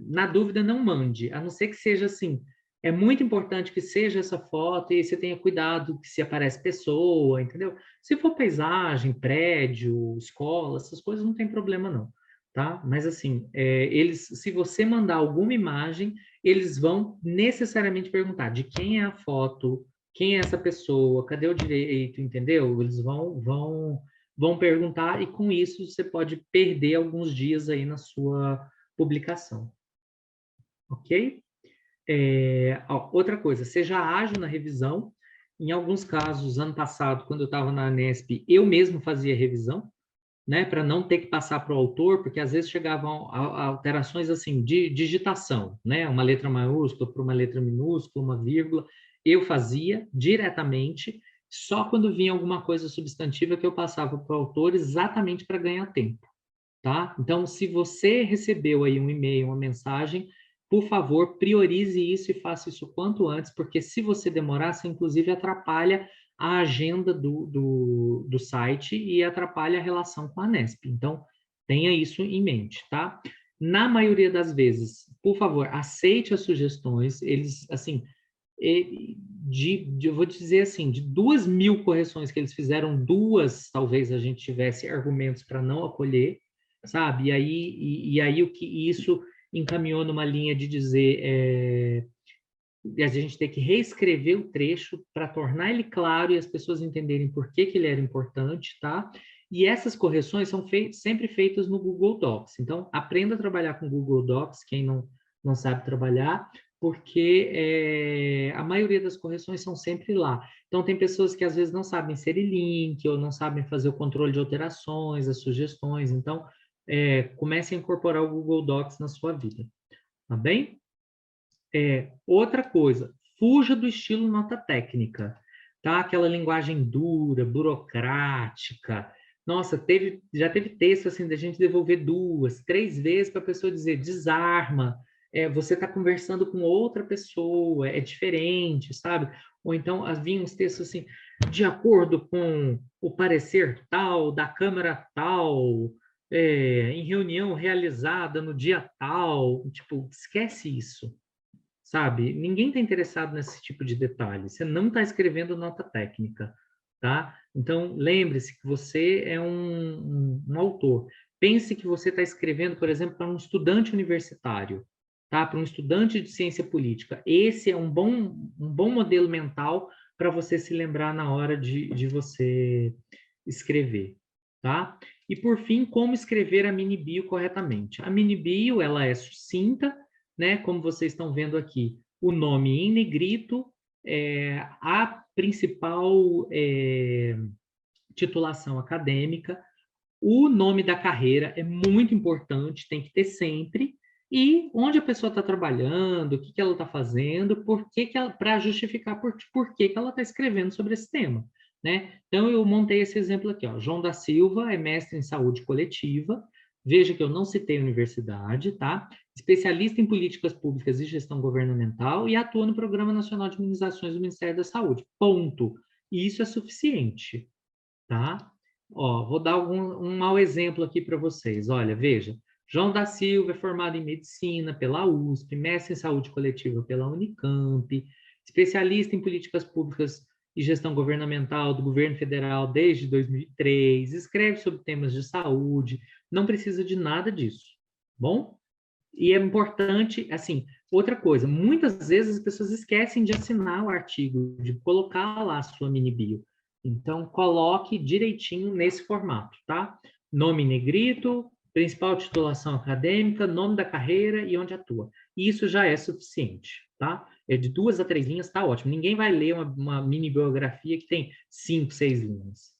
na dúvida, não mande, a não ser que seja assim. É muito importante que seja essa foto e você tenha cuidado que se aparece pessoa, entendeu? Se for paisagem, prédio, escola, essas coisas não tem problema não, tá? Mas assim, se você mandar alguma imagem, eles vão necessariamente perguntar de quem é a foto, quem é essa pessoa, cadê o direito, entendeu? Eles vão perguntar e com isso você pode perder alguns dias aí na sua publicação, ok? Outra coisa, seja ágil na revisão. Em alguns casos, ano passado, quando eu estava na Anesp, eu mesmo fazia revisão, né, para não ter que passar para o autor, porque às vezes chegavam alterações assim de digitação, né, uma letra maiúscula para uma letra minúscula, uma vírgula, eu fazia diretamente, só quando vinha alguma coisa substantiva que eu passava para o autor exatamente para ganhar tempo, tá? Então, se você recebeu aí um e-mail, uma mensagem, por favor, priorize isso e faça isso quanto antes, porque se você demorar, você inclusive atrapalha a agenda do site e atrapalha a relação com a Nesp. Então, tenha isso em mente, tá? Na maioria das vezes, por favor, aceite as sugestões. Eles, assim, eu vou dizer assim, de 2.000 correções que eles fizeram, 2, talvez a gente tivesse argumentos para não acolher, sabe? E aí o que isso encaminhou numa linha de dizer a gente ter que reescrever o trecho para tornar ele claro e as pessoas entenderem por que ele era importante, tá? E essas correções são sempre feitas no Google Docs. Então, aprenda a trabalhar com Google Docs, quem não sabe trabalhar, porque a maioria das correções são sempre lá. Então, tem pessoas que às vezes não sabem inserir link ou não sabem fazer o controle de alterações, as sugestões. Então, comece a incorporar o Google Docs na sua vida, tá bem? Outra coisa, fuja do estilo nota técnica, tá? Aquela linguagem dura, burocrática. Nossa, já teve texto assim da gente devolver 2, 3 vezes para a pessoa dizer desarma, você está conversando com outra pessoa, é diferente, sabe? Ou então havia uns textos assim, de acordo com o parecer tal, da Câmara tal, em reunião realizada no dia tal, tipo, esquece isso, sabe? Ninguém está interessado nesse tipo de detalhe. Você não está escrevendo nota técnica, tá? Então, lembre-se que você é um autor. Pense que você está escrevendo, por exemplo, para um estudante universitário, tá? Para um estudante de ciência política. Esse é um bom modelo mental para você se lembrar na hora de você escrever, tá? E, por fim, como escrever a mini bio corretamente. A mini bio, ela é sucinta, né? Como vocês estão vendo aqui, o nome em negrito, a principal titulação acadêmica, o nome da carreira é muito importante, tem que ter sempre, e onde a pessoa está trabalhando, o que ela está fazendo, para justificar por que ela está escrevendo sobre esse tema, né? Então, eu montei esse exemplo aqui, ó. João da Silva é mestre em saúde coletiva. Veja que eu não citei universidade, tá? Especialista em políticas públicas e gestão governamental e atua no Programa Nacional de Imunizações do Ministério da Saúde. Ponto. E isso é suficiente, tá? Ó, vou dar um mau exemplo aqui para vocês. Olha, veja. João da Silva é formado em medicina pela USP, mestre em saúde coletiva pela Unicamp, especialista em políticas públicas e gestão governamental do governo federal desde 2003, escreve sobre temas de saúde, não precisa de nada disso, bom? E é importante, assim, outra coisa, muitas vezes as pessoas esquecem de assinar o artigo, de colocar lá a sua mini bio. Então, coloque direitinho nesse formato, tá? Nome em negrito, principal titulação acadêmica, nome da carreira e onde atua. Isso já é suficiente, tá? É de 2 a 3 linhas, tá ótimo. Ninguém vai ler uma mini biografia que tem 5, 6 linhas.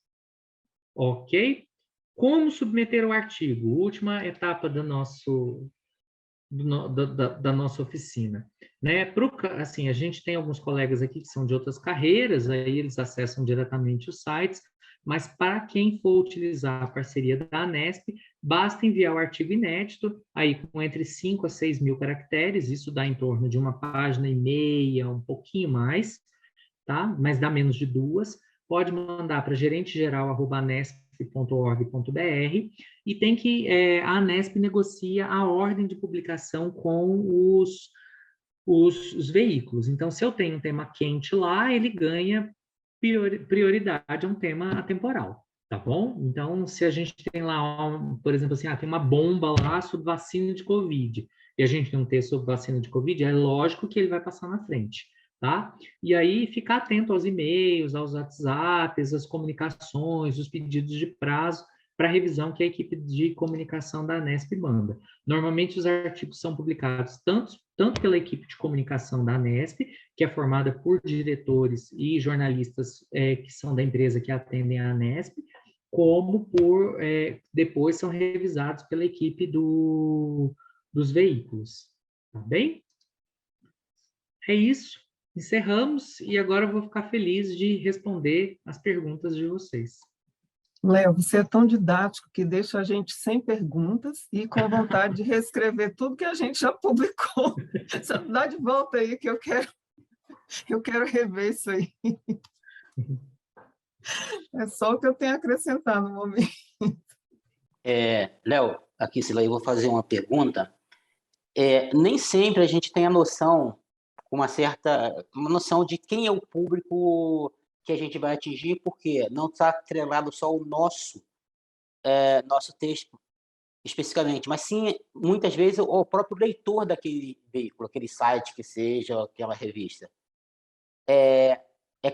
Ok? Como submeter o artigo? Última etapa da nossa oficina, né? Assim, a gente tem alguns colegas aqui que são de outras carreiras, aí eles acessam diretamente os sites, Mas para quem for utilizar a parceria da Anesp, basta enviar o artigo inédito, aí com entre 5 a 6 mil caracteres, isso dá em torno de uma página e meia, um pouquinho mais, tá? Mas dá menos de 2. Pode mandar para gerentegeral@anesp.org.br e tem que a Anesp negocia a ordem de publicação com os veículos. Então, se eu tenho um tema quente lá, ele ganha prioridade a um tema atemporal, tá bom? Então, se a gente tem lá, por exemplo, assim, tem uma bomba lá sobre vacina de Covid, e a gente tem um texto sobre vacina de Covid, é lógico que ele vai passar na frente, tá? E aí, ficar atento aos e-mails, aos WhatsApps, às comunicações, os pedidos de prazo, para revisão que a equipe de comunicação da Anesp manda. Normalmente, os artigos são publicados tanto pela equipe de comunicação da Anesp, que é formada por diretores e jornalistas que são da empresa que atendem a Anesp, como depois são revisados pela equipe dos veículos. Tá bem? É isso. Encerramos e agora eu vou ficar feliz de responder as perguntas de vocês. Léo, você é tão didático que deixa a gente sem perguntas e com vontade de reescrever tudo que a gente já publicou. Só dá de volta aí que eu quero rever isso aí. É só o que eu tenho a acrescentar no momento. Léo, aqui, Sila, eu vou fazer uma pergunta. Nem sempre a gente tem a noção, uma noção de quem é o público que a gente vai atingir, porque não está atrelado só o nosso texto especificamente, mas sim, muitas vezes, o próprio leitor daquele veículo, aquele site que seja, aquela revista. É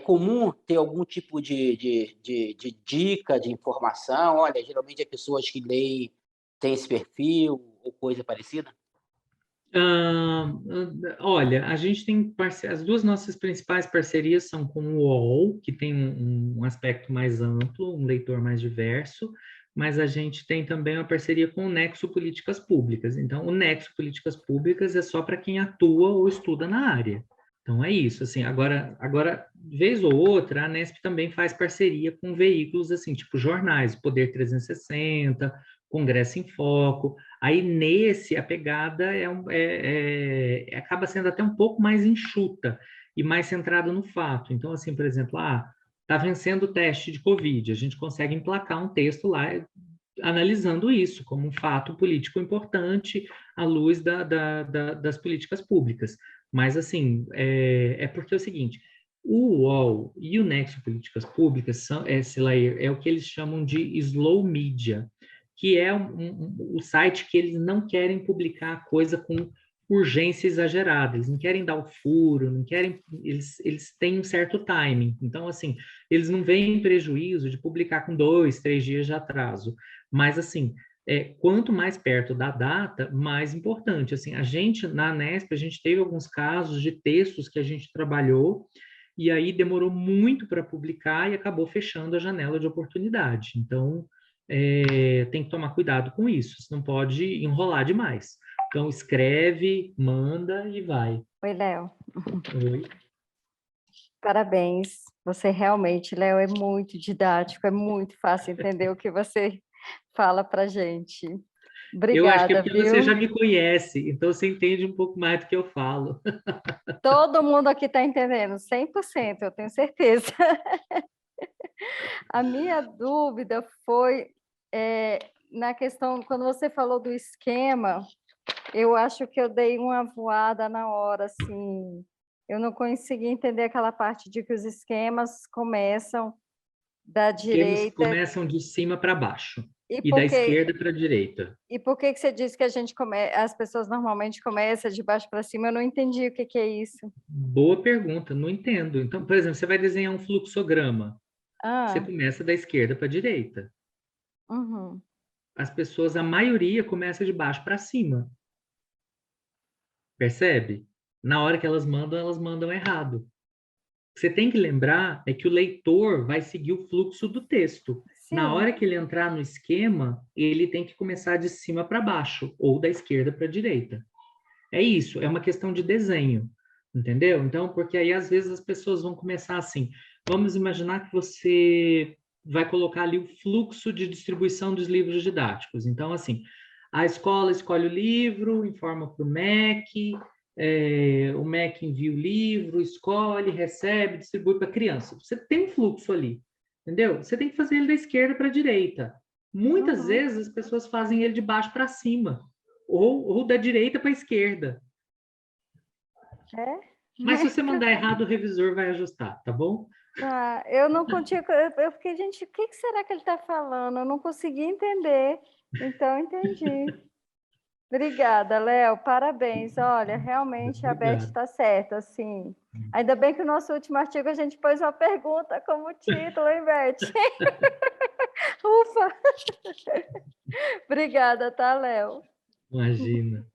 comum ter algum tipo de dica, de informação? Olha, geralmente as pessoas que leem têm esse perfil ou coisa parecida? Olha, a gente tem as duas nossas principais parcerias são com o UOL, que tem um aspecto mais amplo, um leitor mais diverso, mas a gente tem também uma parceria com o Nexo Políticas Públicas. Então, o Nexo Políticas Públicas é só para quem atua ou estuda na área. Então, é isso. Assim, agora, vez ou outra, a Anesp também faz parceria com veículos assim, tipo jornais, Poder 360, Congresso em Foco. Aí, nesse, a pegada acaba sendo até um pouco mais enxuta e mais centrada no fato. Então, assim, por exemplo, está vencendo o teste de Covid, a gente consegue emplacar um texto lá analisando isso como um fato político importante à luz das políticas públicas. Mas, assim, porque é o seguinte, o UOL e o Nexo Políticas Públicas é o que eles chamam de slow media, que é o site que eles não querem publicar coisa com urgência exagerada, eles não querem dar o furo, não querem, eles têm um certo timing. Então, assim, eles não veem prejuízo de publicar com 2, 3 dias de atraso. Mas, assim, quanto mais perto da data, mais importante. Assim, a gente, na Anesp, a gente teve alguns casos de textos que a gente trabalhou e aí demorou muito para publicar e acabou fechando a janela de oportunidade. Então, tem que tomar cuidado com isso, você não pode enrolar demais. Então, escreve, manda e vai. Oi, Léo. Oi. Parabéns. Você realmente, Léo, é muito didático, é muito fácil entender o que você fala para gente. Obrigada, eu acho que é porque viu? Você já me conhece, então você entende um pouco mais do que eu falo. Todo mundo aqui está entendendo, 100%, eu tenho certeza. A minha dúvida foi na questão, quando você falou do esquema, eu acho que eu dei uma voada na hora, assim, eu não consegui entender aquela parte de que os esquemas começam da direita... Eles começam de cima para baixo e da porque... esquerda para a direita. E por que você disse que as pessoas normalmente começam de baixo para cima? Eu não entendi o que é isso. Boa pergunta, não entendo. Então, por exemplo, você vai desenhar um fluxograma, você começa da esquerda para a direita. Uhum. As pessoas, a maioria, começa de baixo para cima. Percebe? Na hora que elas mandam errado. O que você tem que lembrar é que o leitor vai seguir o fluxo do texto. Sim. Na hora que ele entrar no esquema, ele tem que começar de cima para baixo, ou da esquerda para a direita. É isso, é uma questão de desenho, entendeu? Então, porque aí às vezes as pessoas vão começar assim, vamos imaginar que você vai colocar ali o fluxo de distribuição dos livros didáticos. Então, assim, a escola escolhe o livro, informa para o MEC, o MEC envia o livro, escolhe, recebe, distribui para a criança. Você tem um fluxo ali, entendeu? Você tem que fazer ele da esquerda para a direita. Muitas vezes as pessoas fazem ele de baixo para cima, ou da direita para a esquerda. Mas se você mandar errado, o revisor vai ajustar, tá bom? Eu não consigo, eu fiquei, gente, o que será que ele está falando? Eu não consegui entender, então entendi. Obrigada, Léo, parabéns. Olha, realmente a Beth está certa, assim. Ainda bem que o nosso último artigo a gente pôs uma pergunta como título, hein, Beth? Ufa! Obrigada, tá, Léo? Imagina.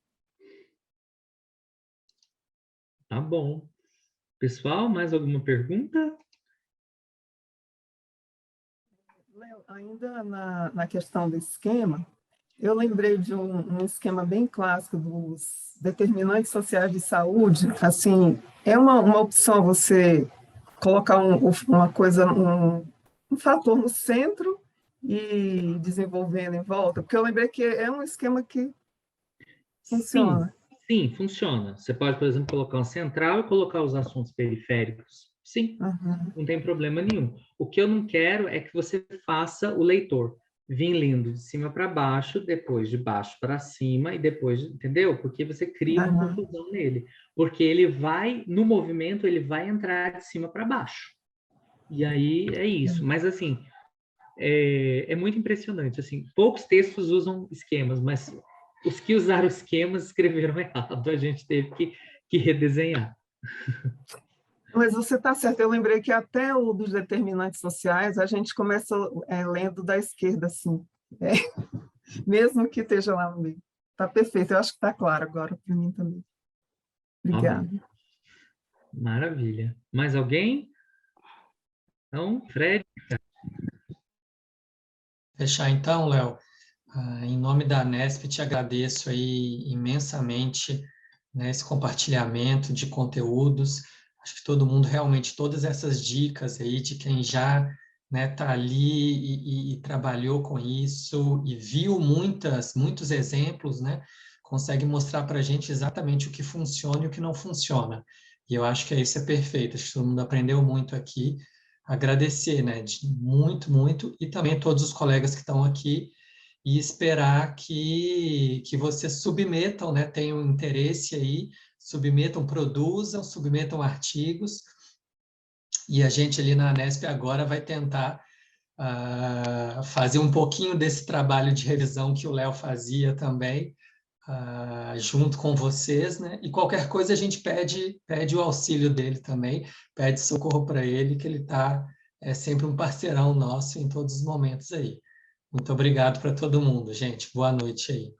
Tá bom. Pessoal, mais alguma pergunta? Léo, ainda na questão do esquema, eu lembrei de um esquema bem clássico dos determinantes sociais de saúde. Assim, é uma opção você colocar uma coisa, um fator no centro e desenvolvendo em volta, porque eu lembrei que é um esquema que funciona. Sim, funciona. Você pode, por exemplo, colocar um central e colocar os assuntos periféricos. Sim, não tem problema nenhum. O que eu não quero é que você faça o leitor vir lendo de cima para baixo, depois de baixo para cima e depois, entendeu? Porque você cria uma confusão nele. Porque ele vai, no movimento, ele vai entrar de cima para baixo. E aí é isso. Mas, assim, é muito impressionante. Assim, poucos textos usam esquemas, mas os que usaram esquemas escreveram errado. A gente teve que redesenhar. Mas você está certo, eu lembrei que até o dos determinantes sociais a gente começa lendo da esquerda, assim, mesmo que esteja lá no meio. Está perfeito, eu acho que está claro agora para mim também. Obrigada. Maravilha. Mais alguém? Então, Fred? Fechar então, Léo. Em nome da Anesp, te agradeço aí imensamente, né, esse compartilhamento de conteúdos. Acho que todo mundo realmente, todas essas dicas aí de quem já está ali e trabalhou com isso e viu muitos exemplos, né, consegue mostrar para a gente exatamente o que funciona e o que não funciona. E eu acho que isso é perfeito. Acho que todo mundo aprendeu muito aqui. Agradecer, né, muito, e também a todos os colegas que estão aqui, e esperar que vocês submetam, né, tenham interesse aí, submetam, produzam, submetam artigos, e a gente ali na Anesp agora vai tentar fazer um pouquinho desse trabalho de revisão que o Léo fazia também, junto com vocês, né? E qualquer coisa a gente pede o auxílio dele também, pede socorro para ele, que ele é sempre um parceirão nosso em todos os momentos aí. Muito obrigado para todo mundo, gente. Boa noite aí.